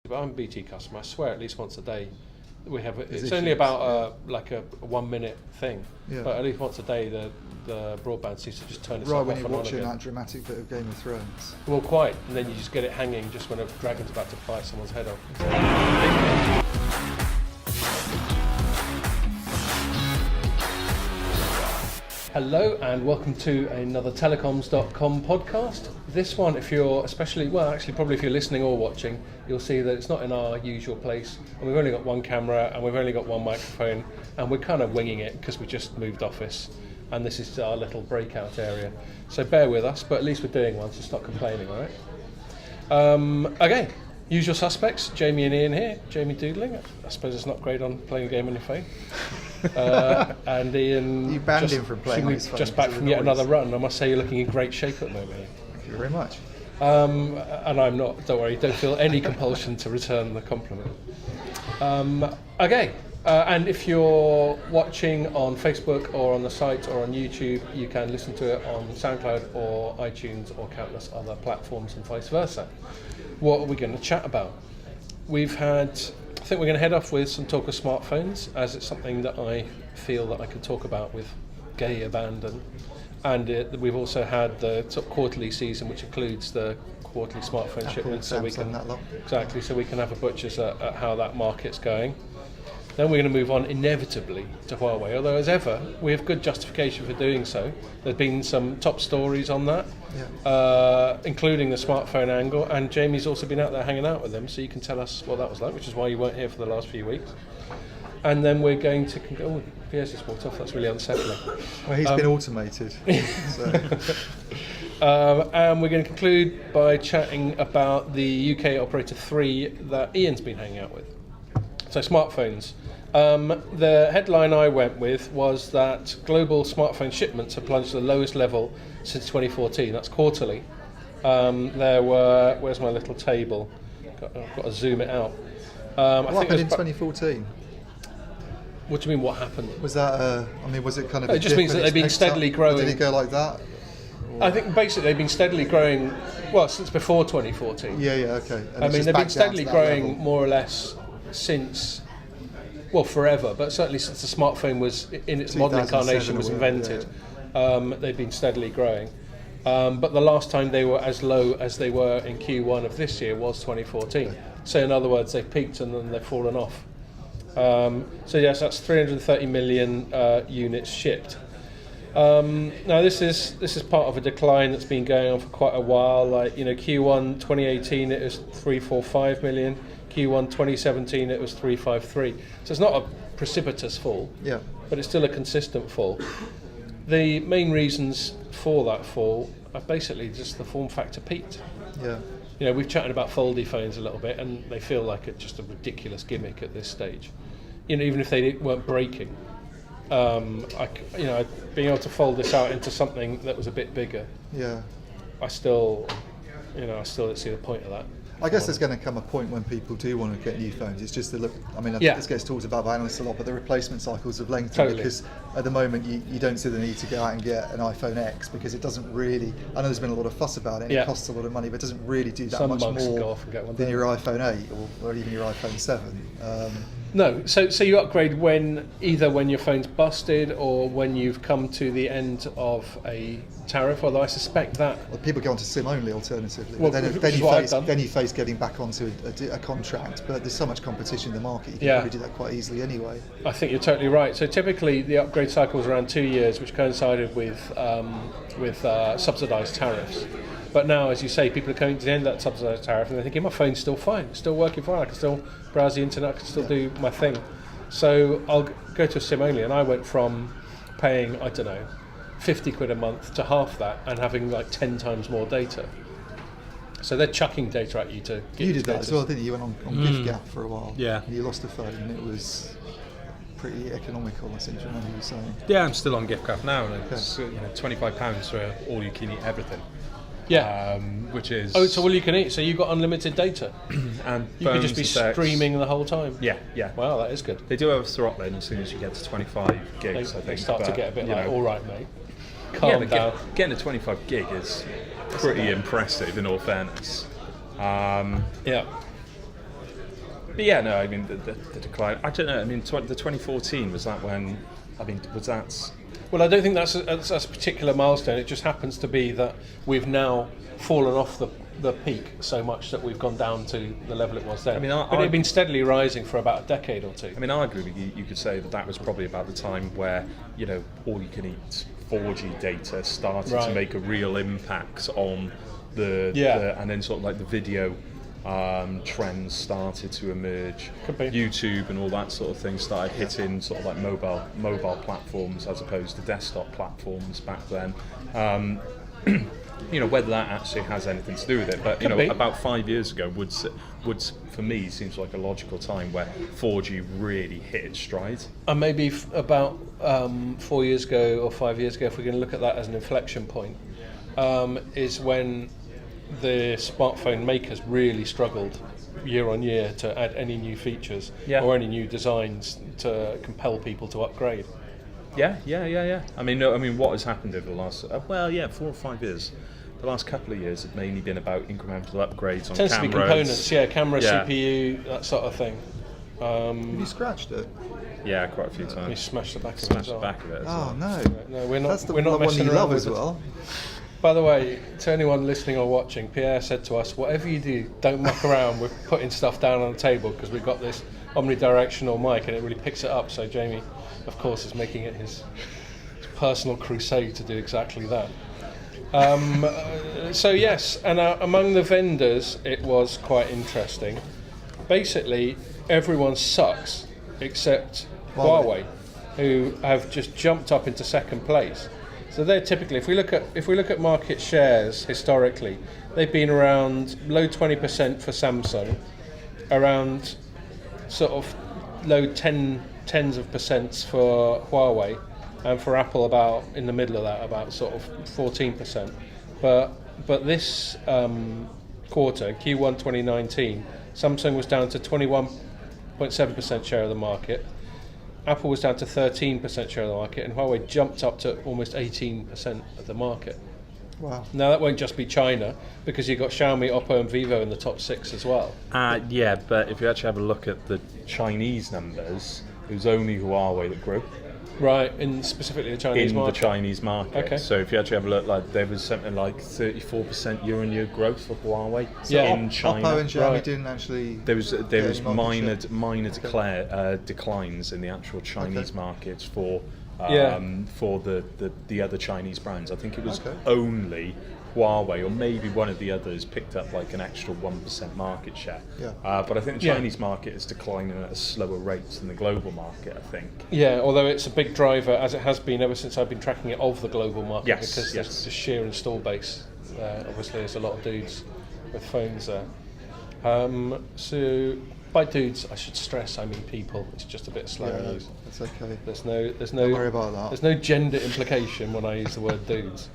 But I'm a BT customer. I swear at least once a day we have it's only about like a 1 minute thing, but at least once a day the broadband seems to just turn itself off. Right when you're watching that dramatic bit of Game of Thrones. Well, quite, and then you just get it hanging just when a dragon's about to bite someone's head off. Hello and welcome to another Telecoms.com podcast. This one, if you're probably if you're listening or watching, you'll see that it's not in our usual place, and we've only got one camera and we've only got one microphone, and we're kind of winging it because we just moved office, and this is our little breakout area. So bear with us, but at least we're doing one, so stop complaining, all right? Okay, usual suspects, Jamie and Iain here. Jamie doodling. I suppose it's not great on playing a game on your phone. And Iain, you banned him from playing on his phone. Just back from yet another run. I must say you're looking in great shape at the moment. Thank you very much. And I'm not. Don't worry. Don't feel any compulsion to return the compliment. Okay. And if you're watching on Facebook or on the site or on YouTube, you can listen to it on SoundCloud or iTunes or countless other platforms and vice versa. What are we going to chat about? I think we're going to head off with some talk of smartphones, as it's something that I feel that I can talk about with gay abandon. And we've also had the sort of quarterly season, which includes the quarterly smartphone Apple, shipments, so we can have a butcher's at how that market's going. Then we're going to move on inevitably to Huawei, although as ever, we have good justification for doing so. There's been some top stories on that, including the smartphone angle, and Jamie's also been out there hanging out with them, so you can tell us what that was like, which is why you weren't here for the last few weeks. And then we're going to... Oh, Piers just walked off, that's really unsettling. Well, he's been automated. And we're going to conclude by chatting about the UK operator 3 that Iain's been hanging out with. So smartphones. The headline I went with was that global smartphone shipments have plunged to the lowest level since 2014. That's quarterly. Where's my little table? I've got to zoom it out. What happened in 2014? What do you mean, what happened? Was that, was it kind of... It just means that they've been steadily growing. Did it go like that? Or? I think basically they've been steadily growing, since before 2014. Yeah, okay. And they've been steadily growing more or less since... forever, but certainly since the smartphone was in its modern incarnation was invented, they've been steadily growing. But the last time they were as low as they were in Q1 of this year was 2014. Okay. So in other words, they've peaked and then they've fallen off. So yes, that's 330 million units shipped. Now this is part of a decline that's been going on for quite a while. Q1 2018 it was 345 million. Q1 2017 it was 353. So it's not a precipitous fall, but it's still a consistent fall. The main reasons for that fall are basically just the form factor peaked. Yeah. We've chatted about foldy phones a little bit, and they feel like it's just a ridiculous gimmick at this stage. Even if they weren't breaking, being able to fold this out into something that was a bit bigger. Yeah. I still don't see the point of that. I guess there's going to come a point when people do want to get new phones. It's just this gets talked about by analysts a lot, but the replacement cycles have lengthened. Totally. Because at the moment you don't see the need to go out and get an iPhone X because it doesn't really, I know there's been a lot of fuss about it and it costs a lot of money, but it doesn't really do that much more than your iPhone 8 or even your iPhone 7. No, so you upgrade either when your phone's busted or when you've come to the end of a tariff, although I suspect that... Well, people go on to SIM-only alternatively, well, then you face getting back onto a contract, but there's so much competition in the market, you can probably do that quite easily anyway. I think you're totally right. So typically the upgrade cycle was around 2 years, which coincided with subsidised tariffs. But now, as you say, people are coming to the end of that subsidised tariff and they're thinking, my phone's still fine, it's still working fine, I can still browse the internet, I can still do my thing. So I'll go to a SIM only, and I went from paying, 50 quid a month to half that and having 10 times more data. So they're chucking data at you to get you did that as well, didn't you? You went on gift for a while. Yeah. And you lost a phone and it was pretty economical, I seem to remember you saying. Yeah, I'm still on gift now, and it's £25 for all you can eat everything. Yeah. Which is... Oh, so all you can eat, so you've got unlimited data. And you could just be streaming the whole time. Yeah. Wow, that is good. They do have a throttling as soon as you get to 25 gigs, I think. They start to get a bit all right, mate. Calm down. Getting to 25 gig is pretty impressive, in all fairness. But yeah, no, I mean the decline. I don't know. I mean, the 2014 was that when? I mean, was that? Well, I don't think that's a particular milestone. It just happens to be that we've now fallen off the peak so much that we've gone down to the level it was then. I mean, but it had been steadily rising for about a decade or two. I mean, arguably, you could say that was probably about the time where, all you can eat 4G data started to make a real impact on and then sort of like the video trends started to emerge. YouTube and all that sort of thing started hitting sort of like mobile platforms as opposed to desktop platforms back then. Whether that actually has anything to do with it, but about 5 years ago would for me seems like a logical time where 4G really hit its stride. And maybe about 4 years ago or 5 years ago, if we're going to look at that as an inflection point, is when the smartphone makers really struggled year on year to add any new features or any new designs to compel people to upgrade. Yeah. I mean, what has happened over the last 4 or 5 years? The last couple of years have mainly been about incremental upgrades on Tends cameras. To be components, camera, CPU, that sort of thing. Have you scratched it? Yeah, quite a few times. You smashed the back of it. Smashed the back of it. Oh no! No, we're not. That's the we're not one you messing love around as with well. By the way, to anyone listening or watching, Pierre said to us, "Whatever you do, don't muck around with putting stuff down on the table because we've got this omnidirectional mic and it really picks it up." So Jamie, of course, is making it his personal crusade to do exactly that. So yes, and among the vendors, it was quite interesting. Basically, everyone sucks except Huawei, who have just jumped up into second place. So they're typically, if we look at market shares historically, they've been around low 20% for Samsung, around sort of low tens of percents for Huawei, and for Apple about in the middle of that, about sort of 14%. But this quarter, Q1 2019, Samsung was down to 21.7% share of the market. Apple was down to 13% share of the market, and Huawei jumped up to almost 18% of the market. Wow. Now that won't just be China, because you've got Xiaomi, Oppo and Vivo in the top 6 as well. Yeah, but if you actually have a look at the Chinese numbers, it was only Huawei that grew. Right, in specifically the Chinese market? In the Chinese market. Okay. So if you actually have a look, like there was something like 34% year-on-year growth for Huawei in China. Oppo and Xiaomi didn't actually. There was minor declines in the actual Chinese markets for the other Chinese brands. I think it was only Huawei or maybe one of the others picked up like an extra 1% market share. But I think the Chinese market is declining at a slower rate than the global market, I think. Yeah, although it's a big driver, as it has been ever since I've been tracking it, of the global market, because there's the sheer install base. Obviously, there's a lot of dudes with phones there. So, by dudes, I should stress, I mean people. It's just a bit slower news. That's okay. There's no Don't worry about that. There's no gender implication when I use the word dudes.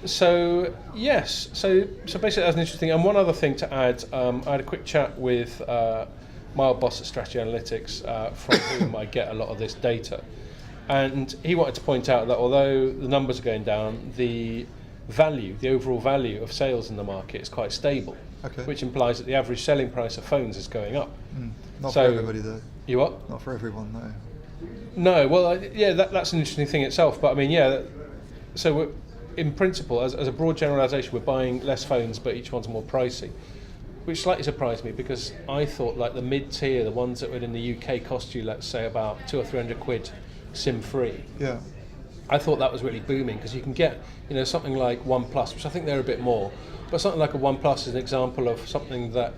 So basically that's an interesting. And one other thing to add, I had a quick chat with my old boss at Strategy Analytics, from whom I get a lot of this data, and he wanted to point out that although the numbers are going down, the overall value of sales in the market is quite stable, which implies that the average selling price of phones is going up. Not for everybody though. You what? Not for everyone, no. No, well, that's an interesting thing itself. But I mean, so in principle, as a broad generalisation, we're buying less phones, but each one's more pricey, which slightly surprised me because I thought like the mid-tier, the ones that would in the UK cost you, let's say, about £200 or £300 SIM-free. Yeah. I thought that was really booming because you can get, something like OnePlus, which I think they're a bit more, but something like a OnePlus is an example of something that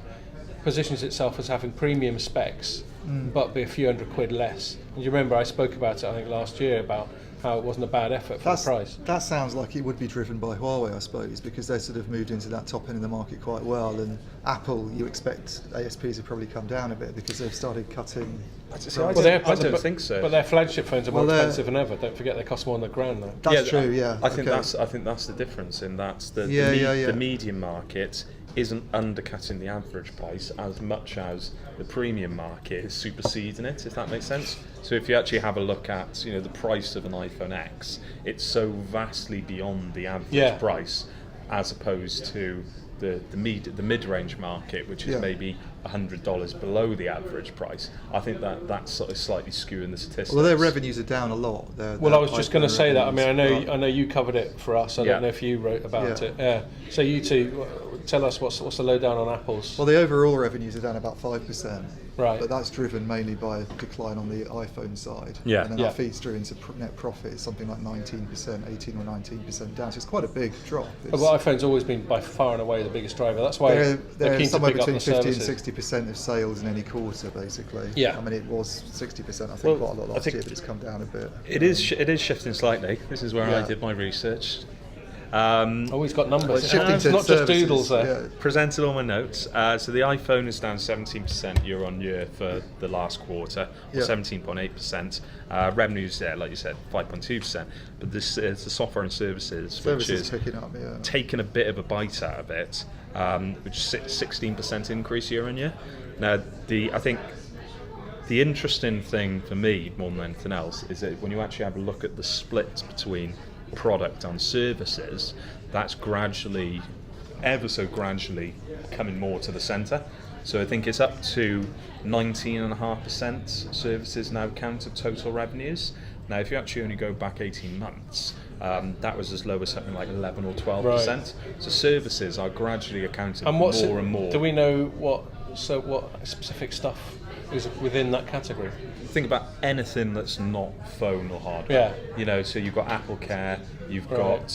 positions itself as having premium specs, but be a few £100 less. And you remember I spoke about it, I think, last year about how it wasn't a bad effort for the price. That sounds like it would be driven by Huawei, I suppose, because they sort of moved into that top end of the market quite well. And Apple, you expect ASPs have probably come down a bit because they've started cutting. I don't think so. But their flagship phones are more expensive than ever. Don't forget they cost more than £1,000 now. That's true. Yeah. I think that's the difference in that the medium market isn't undercutting the average price as much as the premium market is superseding it, if that makes sense. So if you actually have a look at the price of an iPhone X, it's so vastly beyond the average price as opposed to the mid-range market, which is maybe $100 below the average price, I think that's sort of slightly skewing the statistics. Well, their revenues are down a lot. I was just going to say that. I mean, I know you covered it for us. I don't know if you wrote about it. Yeah. So you two, tell us what's the lowdown on Apple's. Well, the overall revenues are down about 5%. Right. But that's driven mainly by a decline on the iPhone side. Yeah. And then that feeds through into net profit. It's something like 19%, 18 or 19% down. So it's quite a big drop. Well, iPhone's always been by far and away the biggest driver. That's why they're keen somewhere to pick between up the 50 and services. 60% of sales in any quarter, basically. Yeah. I mean, it was 60%, I think, quite a lot last year, but it's come down a bit. It is shifting slightly. This is where I did my research. He's got numbers. It's Not just doodles there. Yeah. Presented all my notes. So the iPhone is down 17% year on year for the last quarter, 17.8%. Revenues there, like you said, 5.2%. But this is the software and services, which is picking up, taking a bit of a bite out of it, which is 16% increase year on year. Now, I think the interesting thing for me, more than anything else, is that when you actually have a look at the split between product and services, that's gradually, ever so gradually, coming more to the centre. So I think it's up to 19.5% services now count of total revenues. Now, if you actually only go back 18 months, that was as low as something like 11 or 12%. Right. So services are gradually accounting for more and more. Do we know what specific stuff is within that category? Think about anything that's not phone or hardware. Yeah. You know, so you've got Apple Care, you've got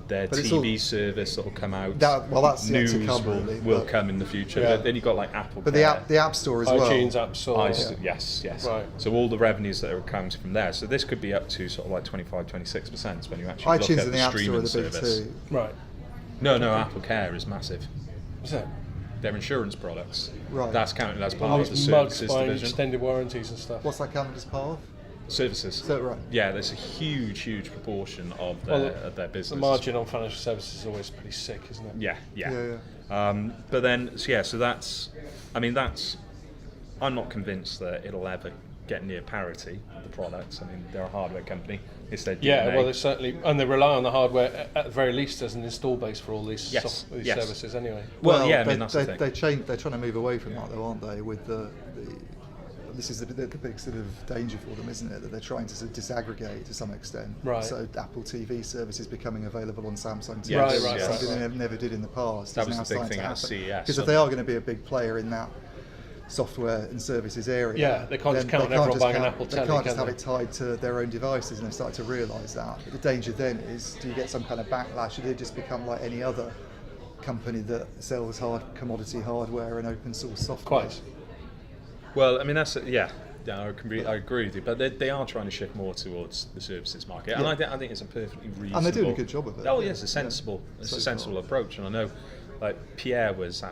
their TV service that will come out. That's News yet to come, really, will come in the future. Yeah. Then you've got like Apple But Care. the App Store as well. iTunes App Store. Yes. Right. So all the revenues that are accounted from there. So this could be up to sort of like 25-26% when you actually iTunes look at and the the App Store streaming are the big service. two. Right. No, Apple Care is massive. What's that? Their insurance products. Right. That's counted as part of the These mugs services buying division. extended warranties and stuff. What's that counted as part of? Services. So, right. Yeah, there's a huge proportion of their business. The margin on financial services is always pretty sick, isn't it? Yeah. But then, so that's. I'm not convinced that it'll ever get near parity with the products. I mean, they're a hardware company. It's their DNA. Yeah, well, they certainly, and they rely on the hardware at the very least as an install base for all these services anyway. Well, that's the thing. They're trying to move away from that, though, aren't they? With this is the big sort of danger for them, isn't it? That they're trying to sort of disaggregate to some extent. Right. So Apple TV services becoming available on Samsung TV, Right. something they never did in the past. That was the big thing at CES. Because if they are going to be a big player in that software and services area, they can't just count on everyone buying an Apple They telly, can't just can have they? it tied to their own devices, and they've started to realise that. But the danger then is, do you get some kind of backlash? Do they just become like any other company that sells commodity hardware and open source software? Quite. Well, I mean, that's I agree with you, but they are trying to shift more towards the services market, and I think it's a perfectly reasonable. And they're doing a good job of it. Oh yes, it's a sensible approach, and I know, like Pierre was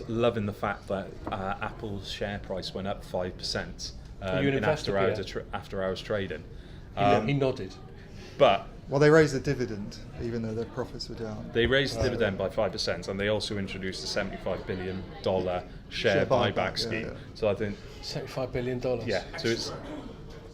loving the fact that Apple's share price went up 5% in after hours trading. He nodded. But well, they raised the dividend, even though their profits were down. They raised the dividend by 5%, and they also introduced a $75 billion share buyback scheme. Yeah. So I think $75 billion. Yeah, so it's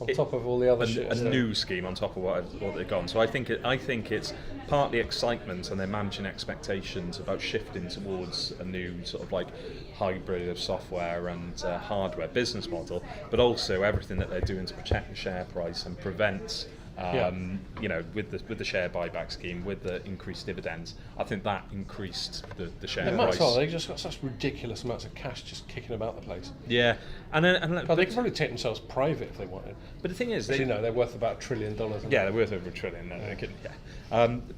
on top of all the other shit. A new scheme on top of what they've gone. So I think it's partly excitement, and they're managing expectations about shifting towards a new sort of like hybrid of software and hardware business model, but also everything that they're doing to protect the share price and prevent. With the share buyback scheme, with the increased dividends, I think that increased the share price. They've just got such ridiculous amounts of cash just kicking about the place. Yeah, they could probably take themselves private if they wanted. But the thing is, they're worth about $1 trillion. They're worth over $1 trillion. They could,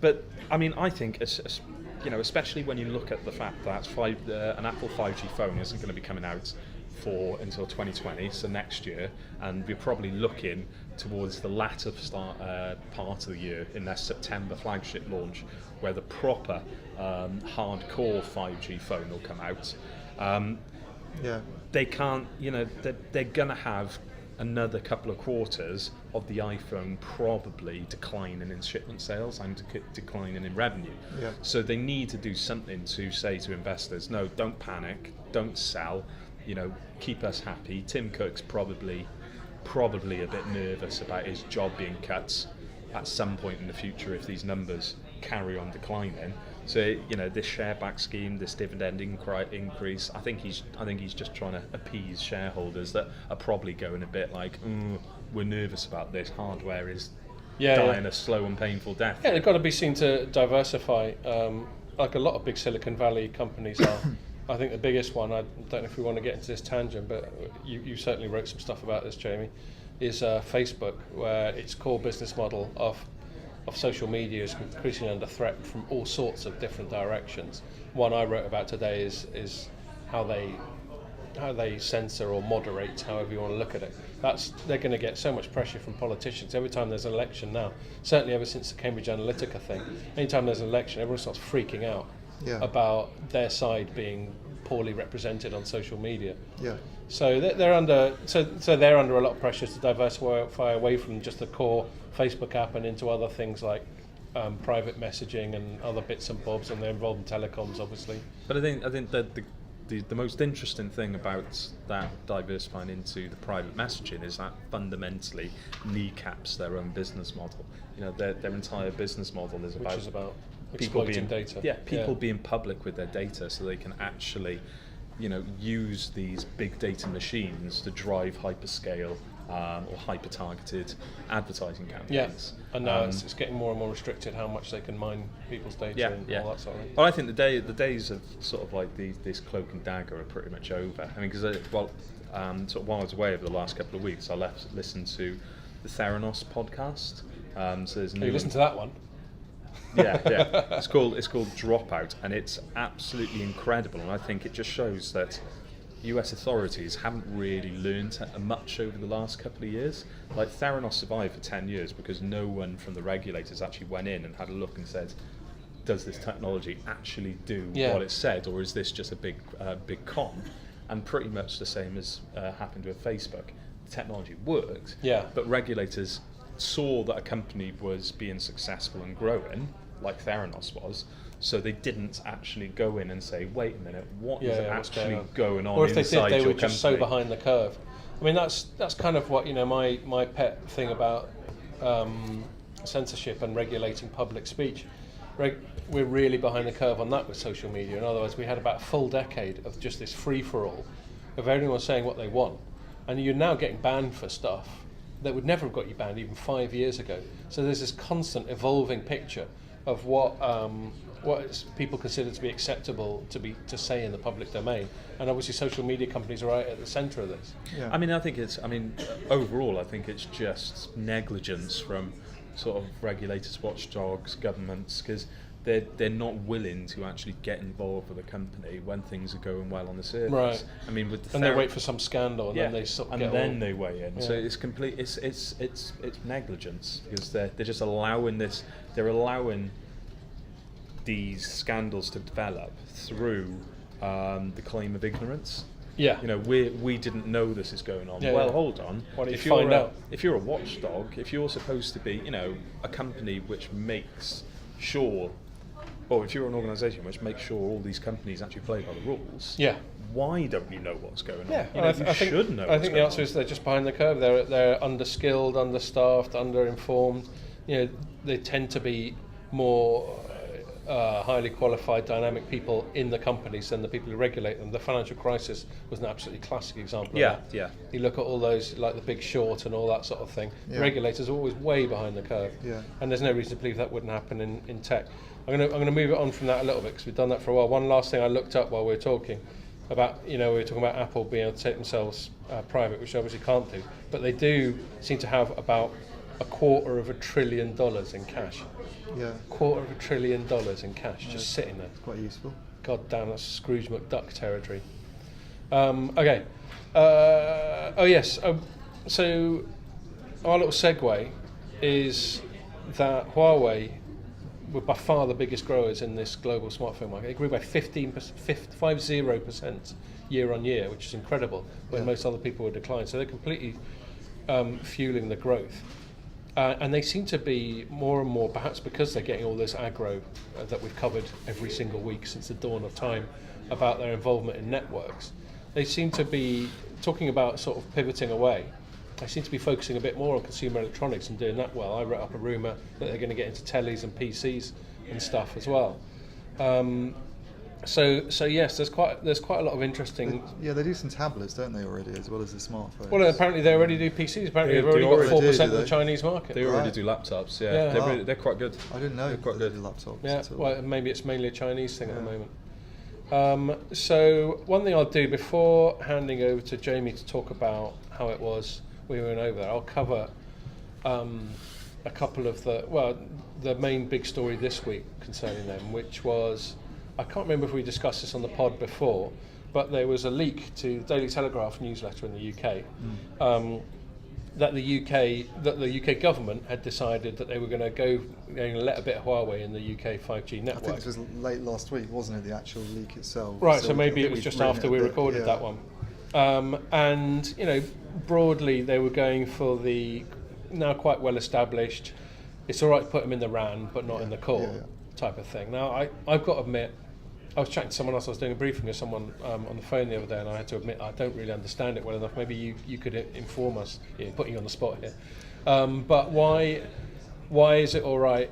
but I mean, I think especially when you look at the fact that an Apple 5G phone isn't going to be coming out until 2020, so next year, and we're probably looking towards the latter part of the year in their September flagship launch, where the proper hardcore 5G phone will come out. They can't, they're going to have another couple of quarters of the iPhone probably declining in shipment sales and declining in revenue. Yeah. So they need to do something to say to investors, no, don't panic, don't sell, keep us happy. Tim Cook's probably a bit nervous about his job being cut at some point in the future if these numbers carry on declining. So this share back scheme, this dividend increase, I think he's just trying to appease shareholders that are probably going a bit like, we're nervous about this. Hardware is dying a slow and painful death. Yeah, they've got to be seen to diversify, like a lot of big Silicon Valley companies are. I think the biggest one, I don't know if we want to get into this tangent, but you certainly wrote some stuff about this, Jamie, is Facebook, where its core business model of social media is increasingly under threat from all sorts of different directions. One I wrote about today is how they censor or moderate, however you want to look at it. They're going to get so much pressure from politicians every time there's an election now. Certainly ever since the Cambridge Analytica thing, anytime there's an election, everyone starts freaking out about their side being poorly represented on social media. Yeah. So they're under a lot of pressure to diversify away from just the core Facebook app and into other things like private messaging and other bits and bobs, and they're involved in telecoms, obviously. But I think that the most interesting thing about that diversifying into the private messaging is that fundamentally kneecaps their own business model. Their entire business model is about people exploiting data. Yeah, people being public with their data so they can actually, use these big data machines to drive hyperscale or hyper-targeted advertising campaigns. Yeah, and now it's getting more and more restricted how much they can mine people's data and all that sort of thing. Well, I think the days of sort of like this cloak and dagger are pretty much over. I mean, because sort of while I was away over the last couple of weeks, I listened to the Theranos podcast. So there's you listened to that one? Yeah. It's called Dropout, and it's absolutely incredible. And I think it just shows that US authorities haven't really learned much over the last couple of years. Like Theranos survived for 10 years because no one from the regulators actually went in and had a look and said, does this technology actually do what it said, or is this just a big con? And pretty much the same as happened with Facebook. The technology worked, but regulators saw that a company was being successful and growing, like Theranos was, so they didn't actually go in and say, wait a minute, what is actually going on inside your company? Or if they did, they were just so behind the curve. I mean, that's kind of what, my pet thing about censorship and regulating public speech. We're really behind the curve on that with social media. In other words, we had about a full decade of just this free-for-all of everyone saying what they want. And you're now getting banned for stuff that would never have got you banned even 5 years ago. So there's this constant evolving picture of what people consider to be acceptable to say in the public domain, and obviously social media companies are right at the centre of this. Yeah. I mean, overall, I think it's just negligence from sort of regulators, watchdogs, governments, because they're not willing to actually get involved with a company when things are going well on the surface. Right. I mean, with they wait for some scandal, and then they sort of they weigh in. Yeah. So it's complete. It's negligence, because they're just allowing this. They're allowing these scandals to develop through the claim of ignorance. Yeah. We didn't know this is going on. Hold on. If you're a watchdog, if you're supposed to be, a company which makes sure, or if you're an organisation which makes sure all these companies actually play by the rules, why don't you know what's going on? Yeah, you should know. I think the answer is they're just behind the curve. They're underskilled, understaffed, underinformed. They tend to be more highly qualified, dynamic people in the companies than the people who regulate them. The financial crisis was an absolutely classic example of that. Yeah. You look at all those, like The Big Short and all that sort of thing. Yeah. Regulators are always way behind the curve. Yeah. And there's no reason to believe that wouldn't happen in tech. I'm going to move it on from that a little bit because we've done that for a while. One last thing I looked up while we were talking about, we were talking about Apple being able to take themselves private, which they obviously can't do, but they do seem to have about $250 billion in cash. Yeah. $250 billion in cash, just sitting there. It's quite useful. God damn, that's Scrooge McDuck territory. Okay. So our little segue is that Huawei were by far the biggest growers in this global smartphone market. They grew by 50% year on year, which is incredible, when most other people were declining. So they're completely fueling the growth. And they seem to be more and more, perhaps because they're getting all this aggro that we've covered every single week since the dawn of time about their involvement in networks, they seem to be talking about sort of pivoting away. They seem to be focusing a bit more on consumer electronics and doing that well. I wrote up a rumour that they're going to get into tellies and PCs and stuff as well. So yes, there's quite a lot of interesting. They do some tablets, don't they, already, as well as the smartphones? Well, apparently they already do PCs. Apparently they've already got 4% of the Chinese market. They already do laptops. Yeah. They're quite good. I didn't know they're quite good laptops. Yeah, well, maybe it's mainly a Chinese thing at the moment. So one thing I'll do before handing over to Jamie to talk about how it was we went over there, I'll cover a couple of the main big story this week concerning them, which was, I can't remember if we discussed this on the pod before, but there was a leak to the Daily Telegraph newsletter in the UK that the UK government had decided that they were going to let a bit of Huawei in the UK 5G network. I think this was late last week, wasn't it, the actual leak itself? Right, so maybe it was just after we recorded that one. And broadly they were going for the now quite well established, it's all right to put them in the RAN but not in the core type of thing. Now I've got to admit, I was chatting to someone else, I was doing a briefing with someone on the phone the other day, and I had to admit I don't really understand it well enough. Maybe you could inform us, putting you on the spot here. But why is it all right?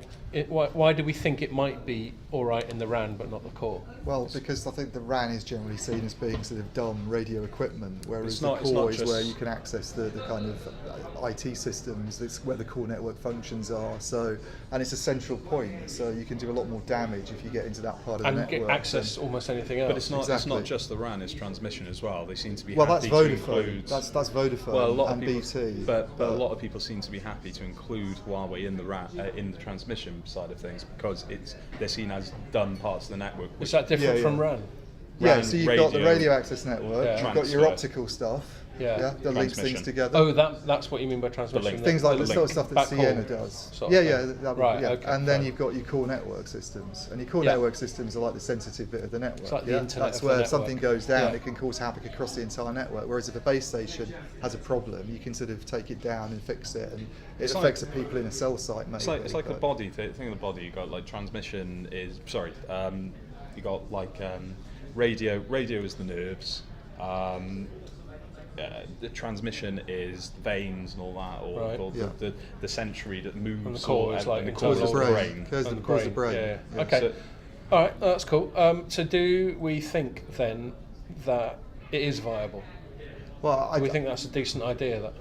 Why do we think it might be all right in the RAN but not the core? Well, because I think the RAN is generally seen as being sort of dumb radio equipment, whereas the core is where you can access the kind of IT systems. That's where the core network functions are. So, and it's a central point, so you can do a lot more damage if you get into that part of the network. And get access almost anything else. But it's not. It's not just the RAN; it's transmission as well. They seem to be happy that's Vodafone. To include. That's Vodafone and BT. But a lot of people seem to be happy to include Huawei in the RAN in the transmission side of things, because they're seen as done parts of the network. Is that different from RAN? Yeah, so you've got the radio access network, you've got your optical stuff, that links things together. Oh, that's what you mean by transmission? Things like the sort of stuff that Sienna does. And then you've got your core network systems. And your core network systems are like the sensitive bit of the network. It's like the internet. That's where if something goes down, it can cause havoc across the entire network. Whereas if a base station has a problem, you can sort of take it down and fix it. And it affects the people in a cell site, maybe. It's like the body. The thing of the body, you've got like transmission is, you got like radio is the nerves. The transmission is the veins and all that, or the century that moves. And the core is like the brain. Cause the brain. Yeah. Okay. So, all right, that's cool. So do we think then that it is viable? Well, do we think that's a decent idea?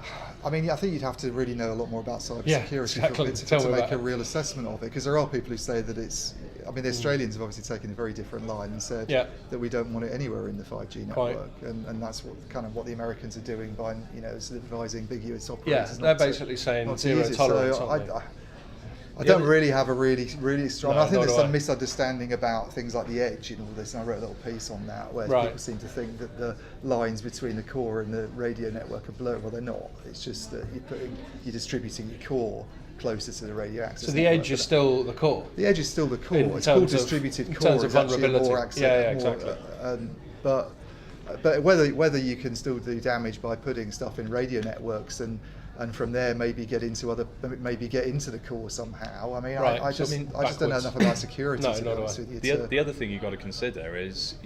I mean, I think you'd have to really know a lot more about cybersecurity to make a real assessment of it, because there are people who say that it's. I mean, the Australians have obviously taken a very different line and said that we don't want it anywhere in the 5G network, and that's what the Americans are doing by sort of advising big US operators. Yeah, they're basically saying zero tolerance. So I don't really have a really strong. I think there's some misunderstanding about things like the edge in all this, and I wrote a little piece on that where people seem to think that the lines between the core and the radio network are blurred. Well, they're not. It's just that you're distributing your core closer to the radio access. So the edge is still the core. The edge is still the core. It's called distributed core. In terms of vulnerability. More access, exactly. But whether you can still do damage by putting stuff in radio networks and from there maybe get into the core somehow. I mean, I just don't know enough about security. To be honest with you. The other thing you've got to consider is,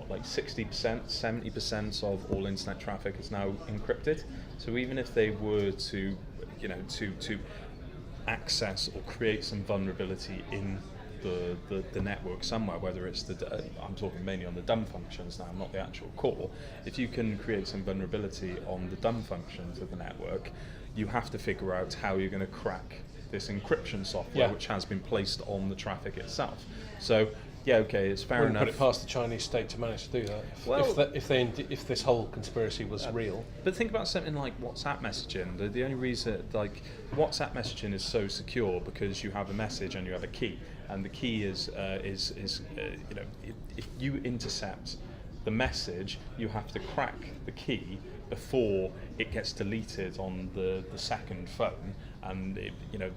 like 60%, 70% of all internet traffic is now encrypted. So even if they were to access or create some vulnerability in the network somewhere, whether it's I'm talking mainly on the dumb functions now, not the actual core. If you can create some vulnerability on the dumb functions of the network, you have to figure out how you're going to crack this encryption software which has been placed on the traffic itself. So it's fair enough. Put it past the Chinese state to manage to do that. If this whole conspiracy was real. But think about something like WhatsApp messaging. The only reason WhatsApp messaging is so secure because you have a message and you have a key, and the key is if you intercept the message, you have to crack the key before it gets deleted on the second phone, and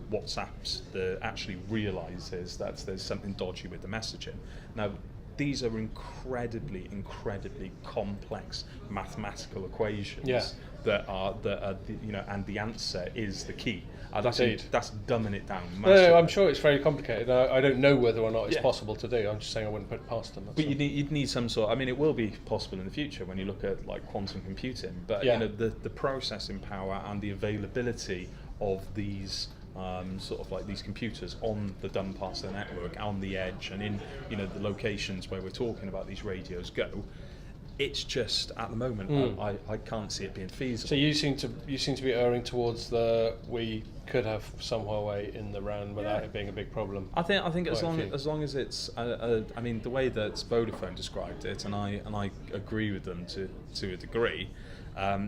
WhatsApp's actually realizes that there's something dodgy with the messaging. Now, these are incredibly complex mathematical equations that are and the answer is the key. That's dumbing it down massively. No, I'm sure it's very complicated. I don't know whether or not it's possible to do. I'm just saying I wouldn't put it past them. But you'd need some sort. I mean, it will be possible in the future when you look at like quantum computing. But the processing power and the availability of these sort of like these computers on the dumb parts of the network, on the edge, and in the locations where we're talking about these radios go. It's just at the moment I can't see it being feasible. So you seem to be erring towards we could have some Huawei in the RAN without it being a big problem. I think as long as it's I mean the way that Vodafone described it, and I agree with them to a degree.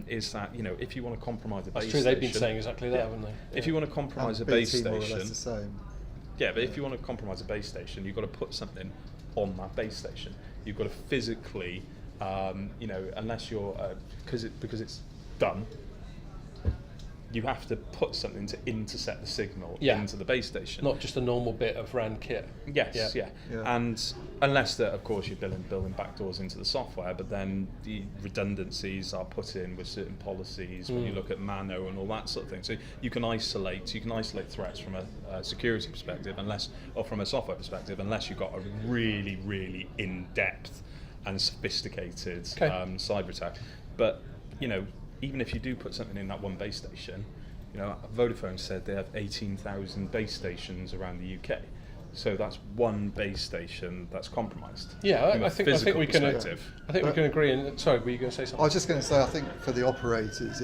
Is that if you want to compromise a base station, they've been saying exactly that, haven't they? Yeah. If you want to compromise a base station, more or less the same. Yeah, but if you want to compromise a base station, you've got to put something on that base station. You've got to physically, unless you're because it's done. You have to put something to intercept the signal into the base station. Not just a normal bit of RAN kit. Yes, yeah. And unless that, of course, you're building backdoors into the software, but then the redundancies are put in with certain policies when you look at MANO and all that sort of thing. So you can isolate threats from a security perspective, or from a software perspective, unless you've got a really, really in-depth and sophisticated cyber attack. But even if you do put something in that one base station, Vodafone said they have 18,000 base stations around the UK. So that's one base station that's compromised. Yeah, I think we can. I think we can agree. And sorry, were you going to say something? I was just going to say, I think for the operators,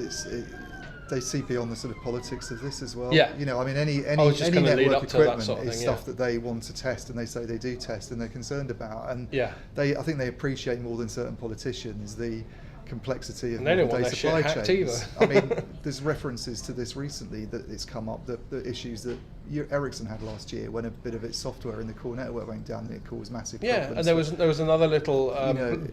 they see beyond the sort of politics of this as well. Yeah. I mean, any network equipment is stuff that they want to test, and they say they do test, and they're concerned about. And I think they appreciate more than certain politicians the complexity of modern-day supply chains. I mean, there's references to this recently that it's come up, the issues that Ericsson had last year when a bit of its software in the core network went down and it caused massive problems. And there was another little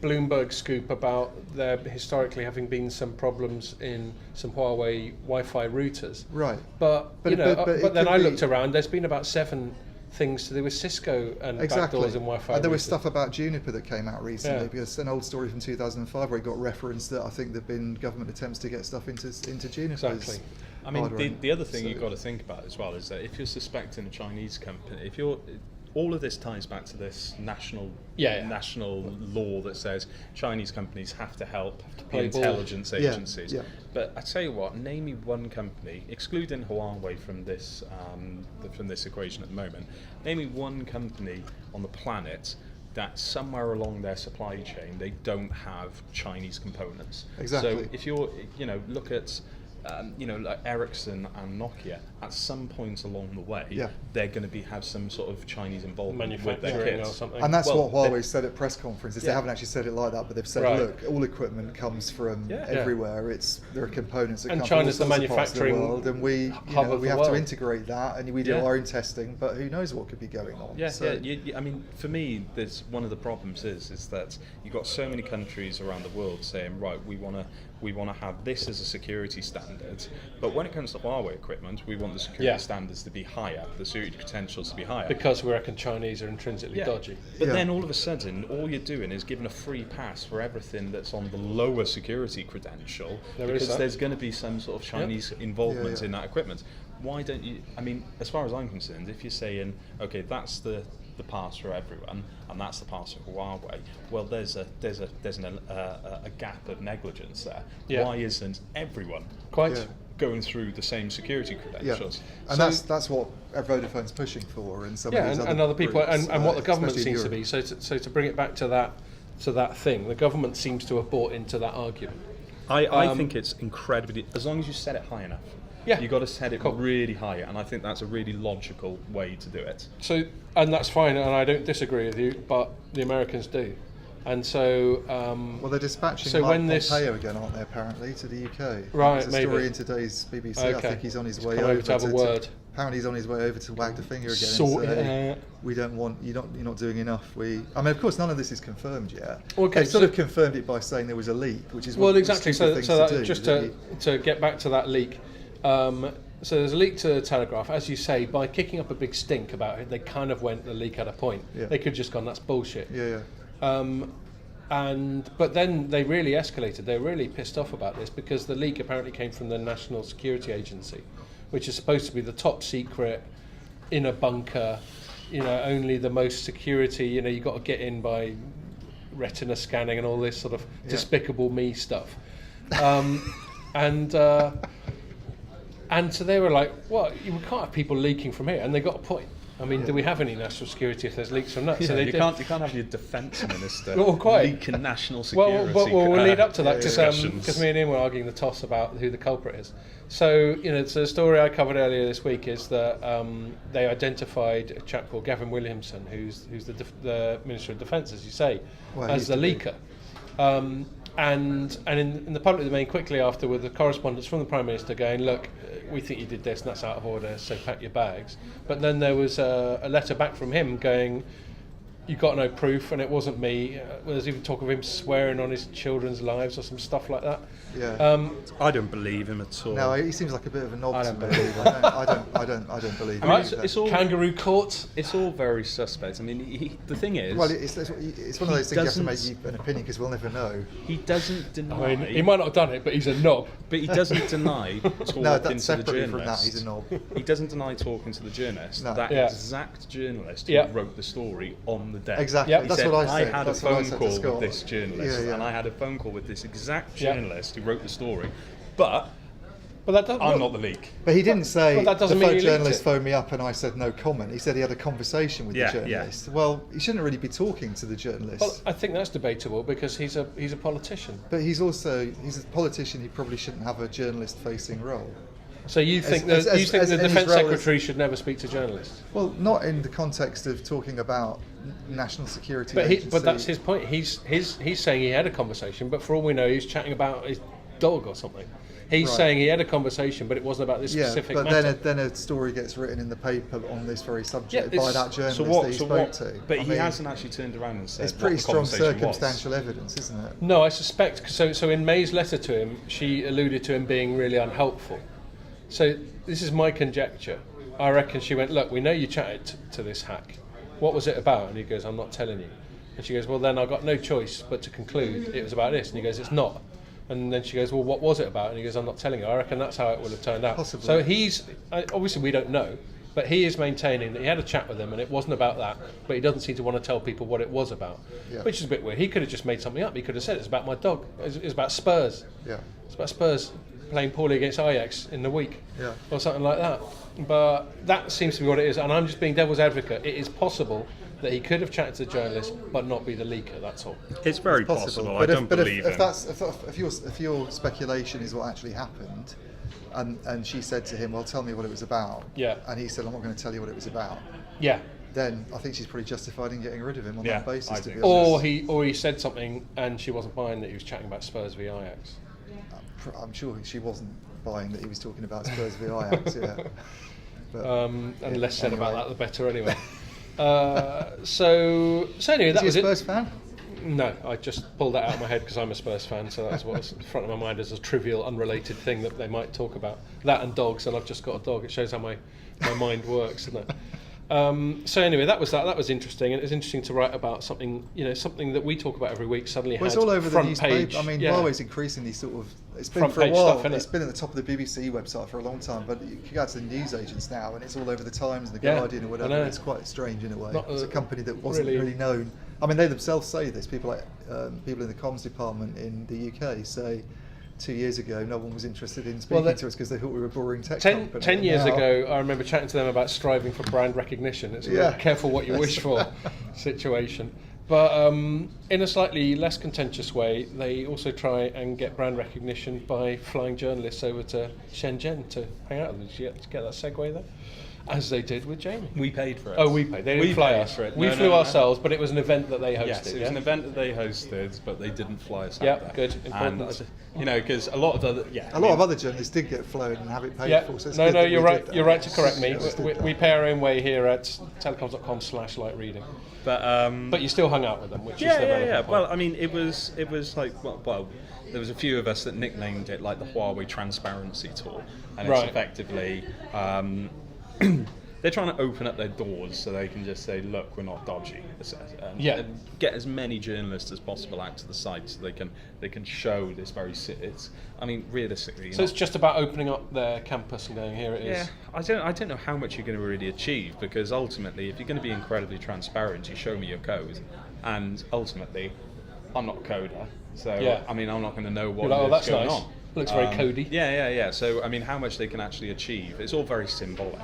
Bloomberg scoop about there historically having been some problems in some Huawei Wi-Fi routers. Right. But then I looked around, there's been about 7 things to do with Cisco and backdoors in Wi-Fi. And there was stuff about Juniper that came out recently, because an old story from 2005 where it got referenced that I think there've been government attempts to get stuff into Juniper. Exactly. I mean, the other thing you've got to think about as well is that if you're suspecting a Chinese company, all of this ties back to this national law that says Chinese companies have to help the intelligence agencies. Yeah. But I tell you what, name me one company, excluding Huawei from this equation at the moment, name me one company on the planet that somewhere along their supply chain they don't have Chinese components. Exactly. So if you're, look at like Ericsson and Nokia, at some point along the way, they're going to have some sort of Chinese involvement with their kits. Or something. And that's what Huawei said at press conferences. They haven't actually said it like that, but they've said, look, all equipment comes from everywhere. There are components that come China's from all the sorts of parts of the world, and we have to integrate that, and we do our own testing, but who knows what could be going on. I mean, for me, there's one of the problems is that you've got so many countries around the world saying, right, we want to have this as a security standard, but when it comes to Huawei equipment, we want the security standards to be higher, the security potentials to be higher. Because we reckon Chinese are intrinsically dodgy. But then all of a sudden, all you're doing is giving a free pass for everything that's on the lower security credential, because there's going to be some sort of Chinese involvement in that equipment. Why don't you? I mean, as far as I'm concerned, if you're saying, okay, that's the pass for everyone, and that's the pass for Huawei. Well, there's a gap of negligence there. Yeah. Why isn't everyone going through the same security credentials? And that's what Vodafone's pushing for, and some of these other people, groups, and what the government seems to be. So to bring it back to that thing, the government seems to have bought into that argument. I think it's incredibly, as long as you set it high enough. Yeah. You've got to set it really high, and I think that's a really logical way to do it. So, and that's fine, and I don't disagree with you, but the Americans do. And so... well, they're dispatching Pompeo again, aren't they, apparently, to the UK? Right, There's a story in today's BBC. I think he's on his way over to have a word. Apparently he's on his way over to wag the finger again and say, we don't want, you're not doing enough. I mean, of course, none of this is confirmed yet. Okay, they sort of confirmed it by saying there was a leak, which is exactly. To get back to that leak, so there's a leak to the Telegraph, as you say, by kicking up a big stink about it. They kind of went, the leak had a point. Yeah. They could have just gone, that's bullshit. Yeah. But then they really escalated. They were really pissed off about this because the leak apparently came from the National Security Agency, which is supposed to be the top secret, in a bunker, only the most security. You got to get in by retina scanning and all this sort of despicable me stuff. And so they were like, well, we can't have people leaking from here. And they got a point. I mean, do we have any national security if there's leaks from that? Yeah, so you can't have your defence minister leaking national security. We'll lead up to that because me and Iain were arguing the toss about who the culprit is. So, so the story I covered earlier this week is that they identified a chap called Gavin Williamson, who's the Minister of Defence, as you say, as the leaker. And in the public domain quickly after, with the correspondence from the Prime Minister going, look, we think you did this and that's out of order, so pack your bags. But then there was a letter back from him going, you got no proof and it wasn't me. There's even talk of him swearing on his children's lives or some stuff like that. Yeah. I don't believe him at all. No, he seems like a bit of a knob. I don't believe him. I don't believe him. It's all kangaroo court. It's all very suspect. I mean, the thing is, well, it's one of those things you have to make an opinion because we'll never know. He doesn't deny. I mean, he might not have done it, but he's a knob. But he doesn't deny talking no, that's to the separately journalist. from that. He's a knob. He doesn't deny talking to the journalist. No. That exact journalist who wrote the story on the day. Exactly. Yep. That's said, what I said. I had a phone call with this journalist, and I had a phone call with this exact journalist who wrote the story. But I'm not the leak. But he didn't say that doesn't the mean journalist phoned me up and I said no comment. He said he had a conversation with the journalist. Yeah. Well, he shouldn't really be talking to the journalist. Well, I think that's debatable because he's a politician. But he's a politician. He probably shouldn't have a journalist-facing role. So you think the Defence Secretary should never speak to journalists? Well, not in the context of talking about national security. But that's his point. He's saying he had a conversation, but for all we know, he's chatting about his dog or something. He's saying he had a conversation, but it wasn't about this specific matter. But then a story gets written in the paper on this very subject by that journalist that he spoke to. But he hasn't actually turned around and said it's pretty strong circumstantial evidence, isn't it? No, I suspect. So in May's letter to him, she alluded to him being really unhelpful. So this is my conjecture. I reckon she went, look, we know you chatted to this hack. What was it about? And he goes, I'm not telling you. And she goes, well, then I've got no choice but to conclude it was about this. And he goes, it's not. And then she goes, well, what was it about? And he goes, I'm not telling you. I reckon that's how it would have turned out. Possibly. So obviously we don't know, but he is maintaining that he had a chat with them and it wasn't about that, but he doesn't seem to want to tell people what it was about, which is a bit weird. He could have just made something up. He could have said it's about my dog. It's about Spurs. Yeah. It's about Spurs playing poorly against Ajax in the week, or something like that. But that seems to be what it is, and I'm just being devil's advocate. It is possible that he could have chatted to the journalist, but not be the leaker. That's all. It's very possible. But I don't believe him. If your speculation is what actually happened, and she said to him, "Well, tell me what it was about," and he said, "I'm not going to tell you what it was about," then I think she's pretty justified in getting rid of him on that basis. To be honest. Or he said something and she wasn't buying that he was chatting about Spurs v Ajax. I'm sure she wasn't buying that he was talking about Spurs v Ajax. But, and less said about that, the better. Anyway. So anyway, that was it. Is he a Spurs fan? No, I just pulled that out of my head because I'm a Spurs fan, so that's what's in front of my mind as a trivial, unrelated thing that they might talk about. That and dogs, and I've just got a dog. It shows how my mind works, doesn't it? So anyway, that was that. That was interesting, and it was interesting to write about something, something that we talk about every week. Suddenly, it's all over the newspaper. Page. I mean, Huawei's increasingly sort of. It's been for a while. It's been at the top of the BBC website for a long time, but you go to the news agents now, and it's all over the Times and the Guardian or whatever. It's quite strange in a way. It's a company that wasn't really known. I mean, they themselves say this. People like people in the comms department in the UK say 2 years ago no one was interested in speaking to us because they thought we were a boring tech company. 10 years ago, I remember chatting to them about striving for brand recognition. It's a careful what you wish for situation. But in a slightly less contentious way, they also try and get brand recognition by flying journalists over to Shenzhen to hang out with them. Did you get that segue there? As they did with Jamie. We paid for it. Oh, we paid. They didn't fly us. We flew ourselves, but it was an event that they hosted. Yes, it was an event that they hosted, but they didn't fly us out there. Yeah, good. Important. And, because a lot of other journalists did get flown and have it paid for. So no, you're right. You're right to correct me. We pay our own way here at Telecoms.com/lightreading. But you still hung out with them, which is the relevant point. Well, I mean, it was like well, there was a few of us that nicknamed it like the Huawei Transparency Tour, and it's effectively. They're trying to open up their doors so they can just say, look, we're not dodgy, and get as many journalists as possible out to the site so they can show this very I mean, realistically. So it's just about opening up their campus and going, here it is. Yeah, I don't know how much you're going to really achieve, because ultimately, if you're going to be incredibly transparent, you show me your code, and ultimately, I'm not a coder, so I mean, I'm not going to know what's going on. Looks very codey. Yeah. So, I mean, how much they can actually achieve, it's all very symbolic.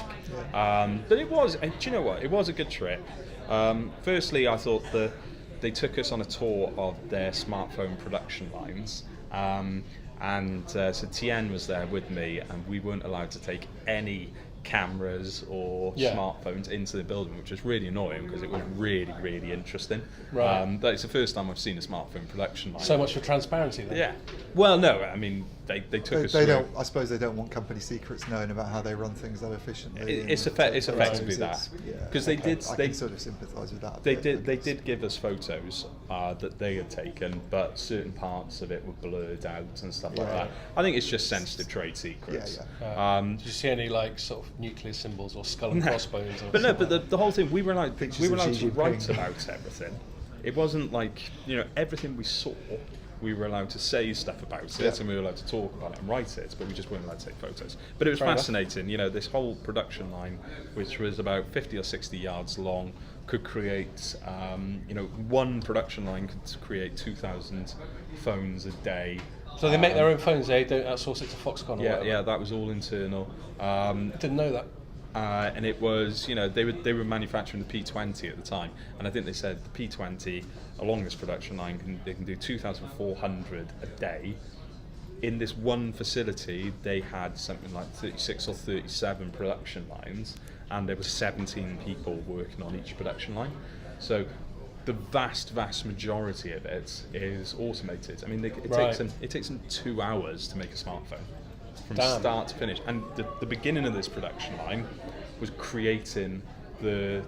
But it was, do you know what? It was a good trip. Firstly, I thought they took us on a tour of their smartphone production lines. So Tien was there with me, and we weren't allowed to take any cameras or smartphones into the building, which was really annoying because it was really, really interesting. Right. But it's the first time I've seen a smartphone production line. So much for transparency then. Yeah. Well, no, I mean, they took us They through. don't. I suppose they don't want company secrets known about how they run things that efficiently. It's effectively that, because they did. I can sort of sympathise with that. They did give us photos that they had taken, but certain parts of it were blurred out and stuff like that. I think it's just sensitive trade secrets. Did you see any like sort of nuclear symbols or skull and crossbones? Or But the whole thing, we were allowed to write Jinping. about everything. It wasn't like, everything we saw, we were allowed to say stuff about it, and we were allowed to talk about it and write it, but we just weren't allowed to take photos. But it was fascinating. This whole production line, which was about 50 or 60 yards long, could create, one production line could create 2,000 phones a day. So they make their own phones, they don't outsource it to Foxconn or whatever? Yeah, that was all internal. Didn't know that. And it was, they were manufacturing the P20 at the time, and I think they said the P20 along this production line they can do 2,400 a day. In this one facility, they had something like 36 or 37 production lines, and there were 17 people working on each production line. So the vast majority of it is automated. I mean, it takes them 2 hours to make a smartphone. From start to finish, and the beginning of this production line was creating the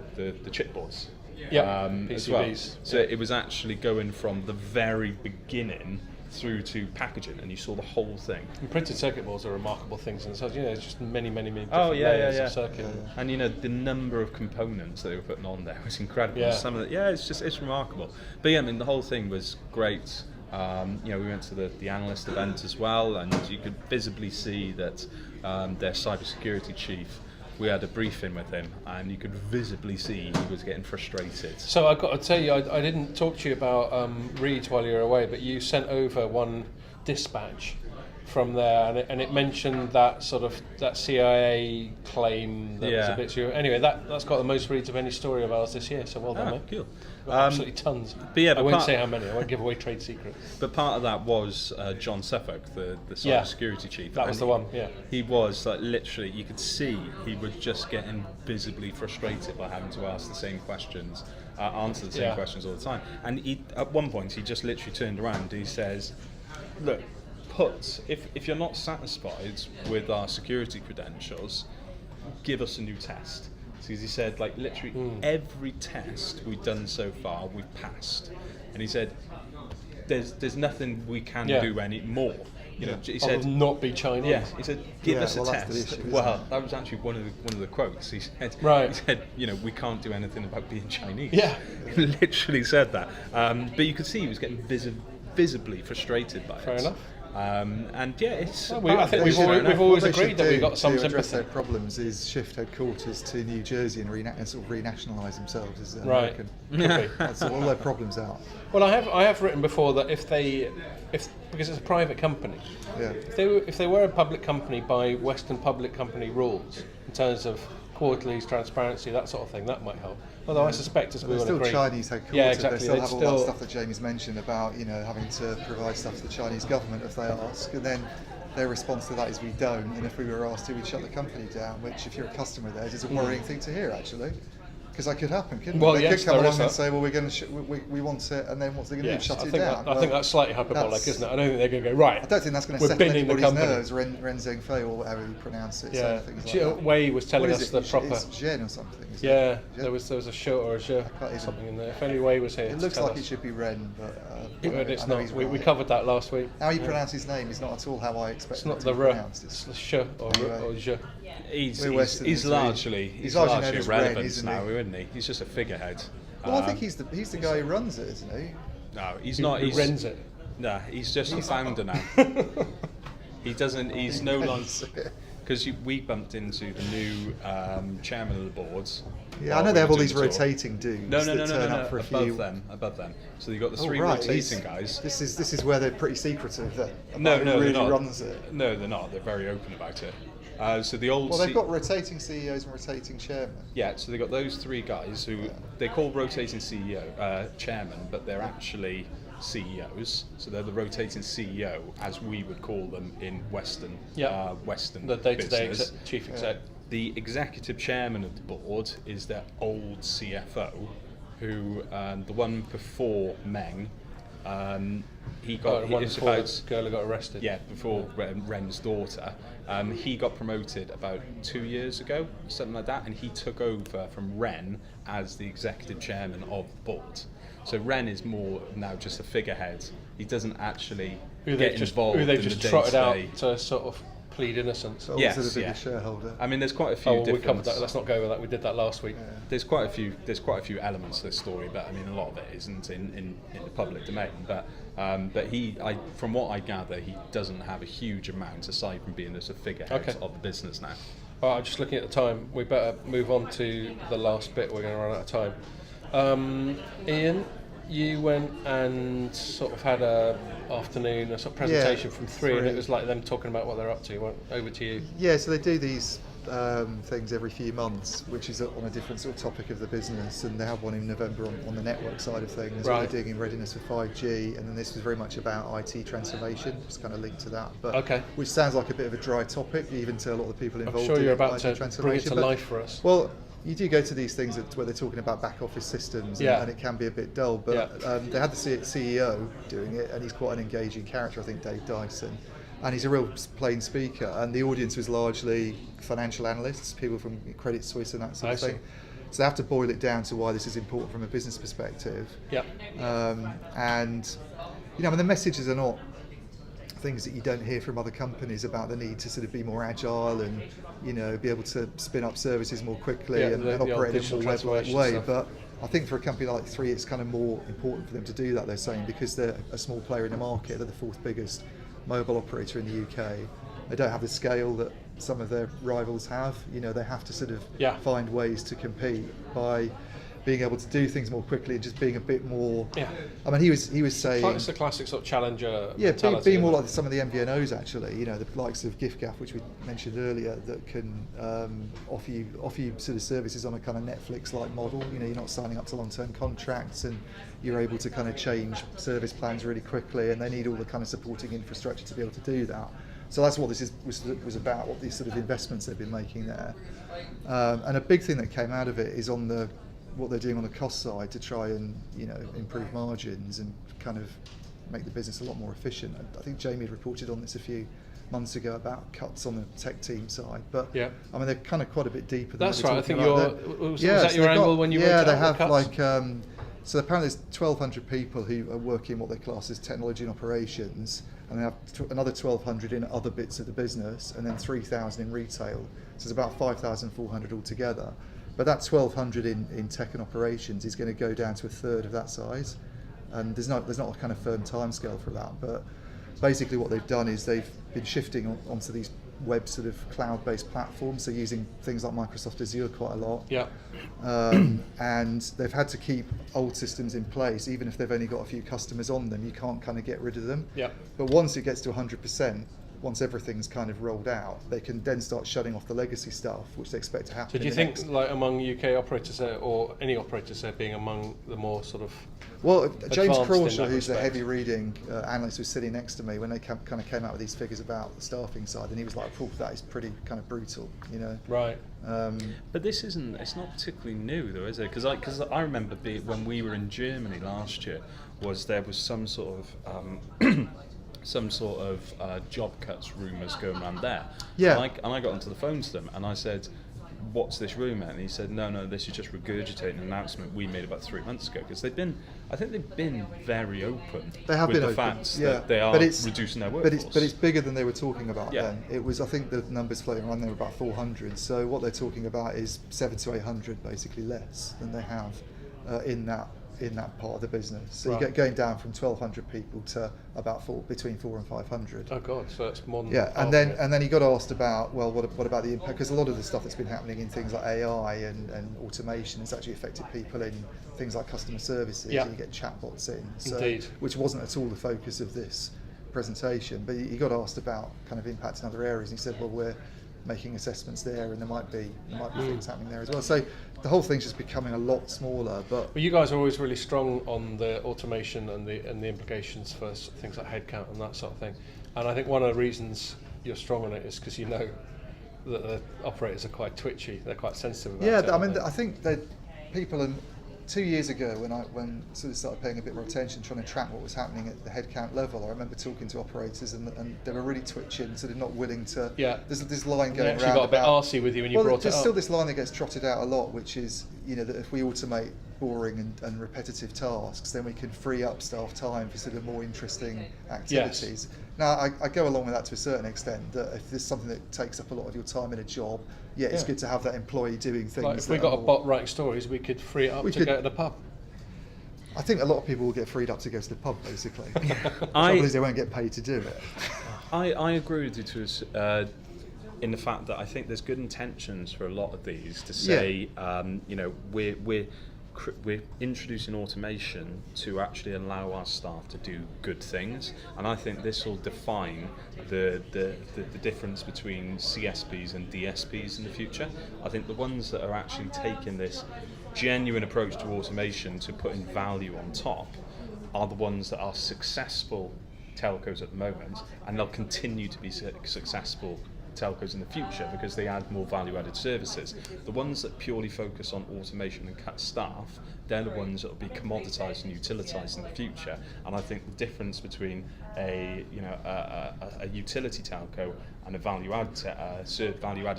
chipboards, PCBs. as well. So it was actually going from the very beginning through to packaging, and you saw the whole thing. And printed circuit boards are remarkable things, and so it's just many different layers of circuit. And the number of components that they were putting on there was incredible. Yeah. Some of it's remarkable. But I mean, the whole thing was great. We went to the analyst event as well, and you could visibly see that their cybersecurity chief, we had a briefing with him, and you could visibly see he was getting frustrated. So I've got to tell you, I didn't talk to you about Reed while you were away, but you sent over one dispatch from there, and it mentioned that CIA claim that was a bit too. Anyway, that's got the most reads of any story of ours this year. So well done, mate. Cool. Absolutely tons. But I won't say how many. I won't give away trade secrets. But part of that was John Suffolk, the cybersecurity chief. That was the one. Yeah. He was literally. You could see he was just getting visibly frustrated by having to ask the same questions, answer the same questions all the time. And at one point, he just literally turned around and he says, "Look. If you're not satisfied with our security credentials, give us a new test." Because he said, literally every test we've done so far, we've passed. And he said, there's nothing we can do anymore. He said, not be Chinese. Yeah, he said, give us a test. Issue, that was actually one of the quotes. He said, we can't do anything about being Chinese. Yeah. He literally said that. But you could see he was getting visibly frustrated by it. Fair enough. It's. I think we've always agreed that we've got some to address sympathy. their problems is shift headquarters to New Jersey and sort of renationalise themselves as American. That's all their problems out. Well, I have written before that if because it's a private company, if they were a public company by Western public company rules in terms of quarterlies, transparency, that sort of thing, that might help. Although I suspect, as we all agree, Chinese headquarters. Yeah, exactly. They still have all that stuff that Jamie's mentioned about having to provide stuff to the Chinese government if they ask, and then their response to that is we don't. And if we were asked to, we'd shut the company down. Which, if you're a customer of theirs, is a worrying thing to hear, actually. Because that could happen, couldn't it? They could come along and say, well, we're going to we want it, and then what's they going to do? Shut it down? I think that's slightly hyperbolic, isn't it? I don't think they're going to go, right. I don't think that's going to settle anybody's nerves. Ren Zhengfei, or whatever you pronounce it. Yeah. Things like that. Wei was telling us the proper. It's Zhen or something. Yeah, there was a short or a zhe, something in there. If only Wei was here. It looks like it should be Ren, but it's not. We covered that last week. How you pronounce his name is not at all how I expect it to be pronounced. It's the sh or zhe. He's largely irrelevant now, isn't he? He's just a figurehead. Well, I think he's the guy who runs it, isn't he? No, he's not. Who runs it? No, he's just the founder now. He doesn't. He's no longer. Because we bumped into the new chairman of the boards, Yeah, I know they have all these rotating dudes No, that turn up for a few. Above them. So you've got the three rotating guys. This is where they're pretty secretive. No, really they're not. Runs it. No, they're not. They're very open about it. So the old. Well, they've got rotating CEOs and rotating chairmen. Yeah, so they've got those three guys who they call rotating CEO chairman, but they're actually CEOs. So they're the rotating CEO, as we would call them in Western the day-to-day chief exec. The executive chairman of the board is their old CFO, who the one before Meng. He got the girl who got arrested. Yeah, before Ren's daughter. He got promoted about 2 years ago, something like that, and he took over from Ren as the executive chairman of the board. So Ren is more now just a figurehead. He doesn't actually get involved. Who they've in just the trotted out day-to-day. to sort of plead innocence. Also the biggest shareholder. I mean, there's quite a few. We covered that. Let's not go over that. We did that last week. Yeah. There's quite a few elements to this story, but I mean, a lot of it isn't in the public domain. But from what I gather, he doesn't have a huge amount aside from being as a figurehead of the business now. All right, I'm just looking at the time. We better move on to the last bit. We're going to run out of time. Iain, you went and sort of had a sort of presentation from three, and it was like them talking about what they're up to. Over to you. Yeah, so they do these things every few months, which is on a different sort of topic of the business, and they have one in November on the network side of things. Right. They're doing in readiness for 5G, and then this was very much about IT transformation, just kind of linked to that. But which sounds like a bit of a dry topic, even to a lot of the people involved. I'm sure you're about IT to bring it to life for us. Well, you do go to these things where they're talking about back office systems, and it can be a bit dull. But they had the CEO doing it, and he's quite an engaging character, I think, Dave Dyson. And he's a real plain speaker, and the audience was largely financial analysts, people from Credit Suisse and that sort of thing. So they have to boil it down to why this is important from a business perspective. And the messages are not things that you don't hear from other companies about the need to sort of be more agile and be able to spin up services more quickly and operate in a more web-like way. But I think for a company like Three, it's kind of more important for them to do that, they're saying, because they're a small player in the market. They're the fourth biggest mobile operator in the UK. They don't have the scale that some of their rivals have. They have to sort of find ways to compete by being able to do things more quickly and just being a bit more. I mean, he was saying it's the classic sort of challenger. Being more like some of the MVNOs actually. The likes of giffgaff, which we mentioned earlier, that can offer you sort of services on a kind of Netflix-like model. You're not signing up to long-term contracts, and you're able to kind of change service plans really quickly, and they need all the kind of supporting infrastructure to be able to do that. So that's what this was about, what these sort of investments they've been making there. And a big thing that came out of it is on what they're doing on the cost side to try and improve margins and kind of make the business a lot more efficient. I think Jamie had reported on this a few months ago about cuts on the tech team side, but I mean, they're kind of quite a bit deeper than that's right. I think was that your angle when you were they have cuts? So apparently there's 1,200 people who are working what they class as technology and operations, and they have another 1,200 in other bits of the business, and then 3,000 in retail. So it's about 5,400 altogether. But that 1,200 in tech and operations is going to go down to a third of that size, and there's not a kind of firm timescale for that. But basically, what they've done is they've been shifting onto these web sort of cloud-based platforms, so using things like Microsoft Azure quite a lot. And they've had to keep old systems in place, even if they've only got a few customers on them. You can't kind of get rid of them. But once it gets to 100%. Once everything's kind of rolled out, they can then start shutting off the legacy stuff, which they expect to happen. So do you think, like among UK operators there, or any operators there, being among the more sort of James Crawshaw, who's the heavy reading analyst, was sitting next to me when they kind of came out with these figures about the staffing side, and he was like, that is pretty kind of brutal, Right. But it's not particularly new though, is it? Because I remember when we were in Germany last year, there was some sort of job cuts rumours going around there. And I got onto the phone to them and I said, what's this rumour? And he said, no, this is just regurgitating an announcement we made about 3 months ago. Because I think they've been very open with the fact that they are reducing their workforce. But it's bigger than they were talking about then. It was, I think the numbers floating around there were about 400. So what they're talking about is 700 to 800 basically less than they have in that in that part of the business. So right. you get going down from 1,200 people to about between 400 and 500. Oh God, so that's more than and then he got asked about, well, what about the impact? Because a lot of the stuff that's been happening in things like AI and automation has actually affected people in things like customer services. Yeah. You get chatbots in, Indeed. which wasn't at all the focus of this presentation. But he got asked about kind of impact in other areas, and he said, well, we're making assessments there, and there might be things happening there as well. So the whole thing's just becoming a lot smaller. But you guys are always really strong on the automation and the implications for things like headcount and that sort of thing. And I think one of the reasons you're strong on it is because you know that the operators are quite twitchy. They're quite sensitive about it. Yeah, I mean, I think that people 2 years ago, when sort of started paying a bit more attention, trying to track what was happening at the headcount level, I remember talking to operators and they were really twitching, sort of not willing to. Yeah. There's this line going around. You got a bit arsey with you when you brought it up. There's still this line that gets trotted out a lot, which is, that if we automate boring and repetitive tasks, then we can free up staff time for sort of more interesting activities. Yes. Now, I go along with that to a certain extent, that if there's something that takes up a lot of your time in a job, it's good to have that employee doing things. Like if we got a bot writing stories, we could free it up to go to the pub. I think a lot of people will get freed up to go to the pub, basically. The trouble is they won't get paid to do it. I agree with you in the fact that I think there's good intentions for a lot of these to say, we're introducing automation to actually allow our staff to do good things, and I think this will define the difference between CSPs and DSPs in the future. I think the ones that are actually taking this genuine approach to automation to putting value on top are the ones that are successful telcos at the moment, and they'll continue to be successful telcos in the future because they add more value-added services. The ones that purely focus on automation and cut staff, they're the ones that will be commoditized and utilized in the future. And I think the difference between a utility telco and a value-added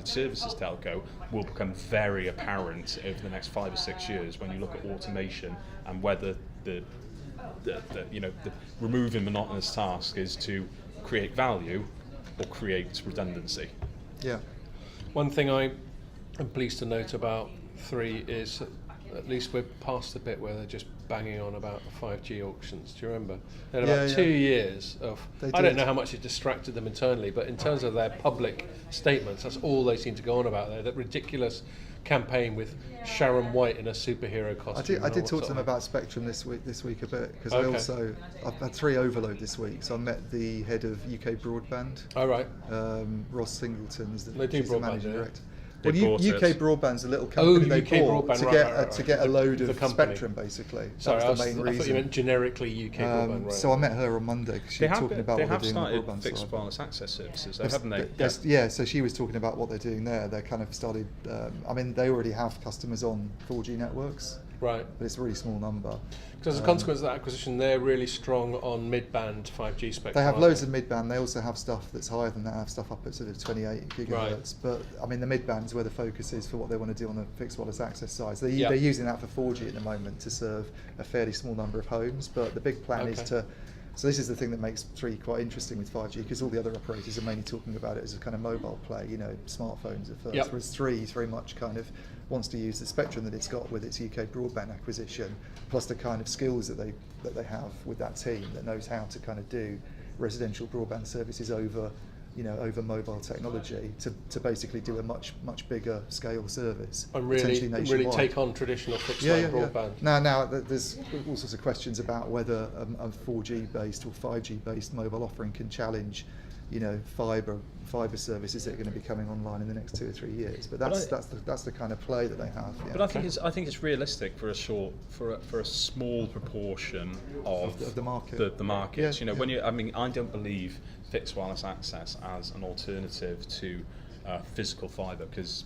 services telco will become very apparent over the next 5 or 6 years when you look at automation and whether the removing monotonous task is to create value or create redundancy. Yeah. One thing I am pleased to note about 3 is at least we're past the bit where they're just banging on about 5G auctions. Do you remember? They had about 2 years of. I don't know how much it distracted them internally, but in terms of their public statements, that's all they seem to go on about there. That ridiculous campaign with Sharon White in a superhero costume. I did talk to them about Spectrum this week a bit, because I've had 3 overload this week. So I met the head of UK Broadband. Oh, right. Ross Singleton is the managing director. Well, UK Broadband's a little company they bought Broadband, to get a load of Spectrum, basically. Sorry, that was the main reason. I thought you meant generically UK Broadband. Right. So I met her on Monday because she was talking about what they're doing on the broadband side. They have started fixed wireless access services, haven't they? Yeah, so she was talking about what they're doing there. They kind of started, they already have customers on 4G networks. Right. But it's a really small number. Because as a consequence of that acquisition, they're really strong on mid-band 5G spectrum. They have loads of mid-band. They also have stuff that's higher than that. They have stuff up at sort of 28 gigahertz. Right. But the mid-band is where the focus is for what they want to do on the fixed wireless access side. So they're using that for 4G at the moment to serve a fairly small number of homes. But the big plan is to. So this is the thing that makes 3 quite interesting with 5G, because all the other operators are mainly talking about it as a kind of mobile play, smartphones at first. Whereas 3 is very much kind of wants to use the spectrum that it's got with its UK broadband acquisition, plus the kind of skills that they have with that team that knows how to kind of do residential broadband services over mobile technology to basically do a much bigger scale service. And really take on traditional fixed line broadband. Yeah. Now there's all sorts of questions about whether a 4G based or 5G based mobile offering can challenge, fibre services that are going to be coming online in the next 2 or 3 years. But that's the kind of play that they have. Yeah. But I think it's realistic for a small proportion of the market. The markets. I don't believe fixed wireless access as an alternative to physical fibre, because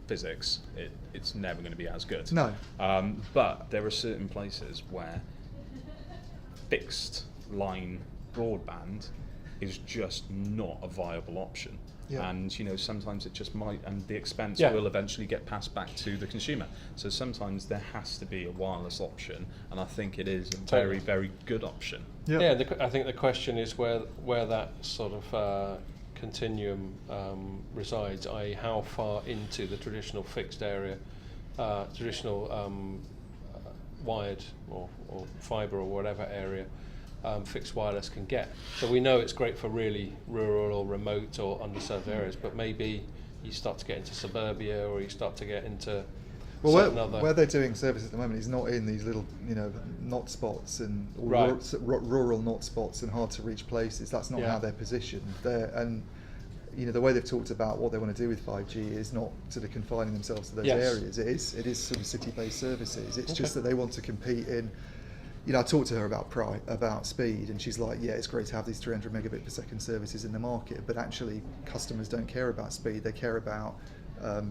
physics it's never going to be as good. No. But there are certain places where fixed line broadband is just not a viable option. Yeah. And sometimes it just might, and the expense will eventually get passed back to the consumer. So sometimes there has to be a wireless option, and I think it is a very, very good option. Yeah, I think the question is where that sort of continuum resides, i.e. how far into the traditional fixed area, traditional wired or fibre or whatever area fixed wireless can get. So we know it's great for really rural or remote or underserved areas, but maybe you start to get into suburbia, or you start to get into where they're doing service at the moment is not in these little, not spots and rural not spots and hard to reach places. That's not how they're positioned. The way they've talked about what they want to do with 5G is not sort of confining themselves to those areas. It is sort of city-based services. It's just that they want to compete in. I talked to her about speed, and she's like, yeah, it's great to have these 300 megabit per second services in the market, but actually customers don't care about speed. They care about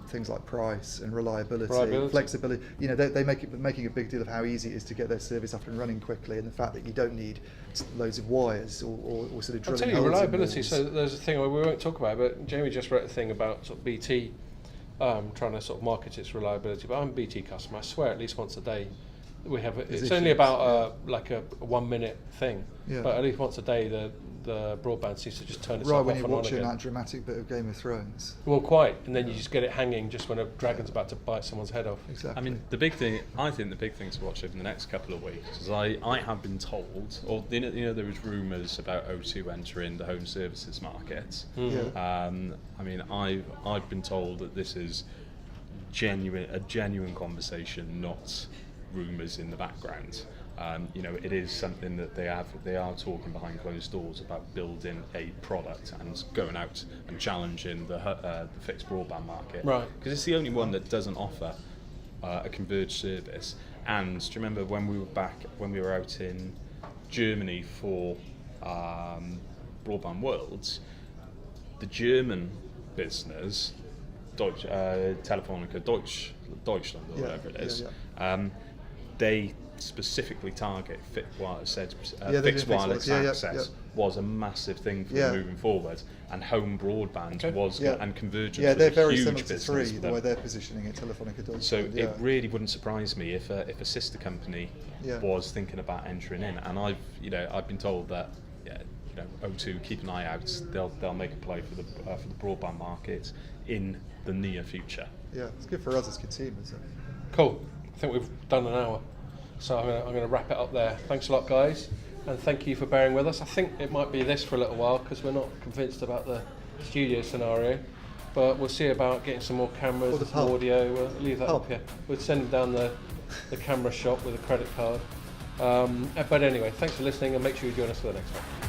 things like price and reliability. Flexibility. They making a big deal of how easy it is to get their service up and running quickly, and the fact that you don't need loads of wires or sort of drilling. I'll tell you, reliability. So there's a thing we won't talk about, but Jamie just wrote a thing about sort of BT trying to sort of market its reliability. But I'm a BT customer. I swear, at least once a day. We have it's only about like a 1 minute thing, but at least once a day the broadband seems to just turn itself off and on again. Right, when you're watching that dramatic bit of Game of Thrones. Well, quite, and then you just get it hanging just when a dragon's about to bite someone's head off. Exactly. I mean, the big thing to watch over the next couple of weeks is I have been told, or there was rumours about O2 entering the home services market. I mean, I've been told that this is a genuine conversation, not rumours in the background. It is something that they are talking behind closed doors about building a product and going out and challenging the fixed broadband market. Right. Because it's the only one that doesn't offer a converged service. And do you remember when we were out in Germany for Broadband Worlds, the German business, Telefonica Deutschland or whatever it is, they specifically target fixed wireless access was a massive thing for them moving forward, and home broadband was and convergence was they're a very huge similar to business. the way they're positioning it, Telefonica Deutschland. So it really wouldn't surprise me if a sister company was thinking about entering in, and I've been told that O2, keep an eye out. They'll make a play for the broadband market in the near future. Yeah, it's good for us as consumers. Cool. I think we've done an hour, so I'm going to wrap it up there. Thanks a lot, guys, and thank you for bearing with us. I think it might be this for a little while because we're not convinced about the studio scenario, but we'll see about getting some more cameras, some audio. We'll leave that up here. We'll send down the camera shop with a credit card. But anyway, thanks for listening, and make sure you join us for the next one.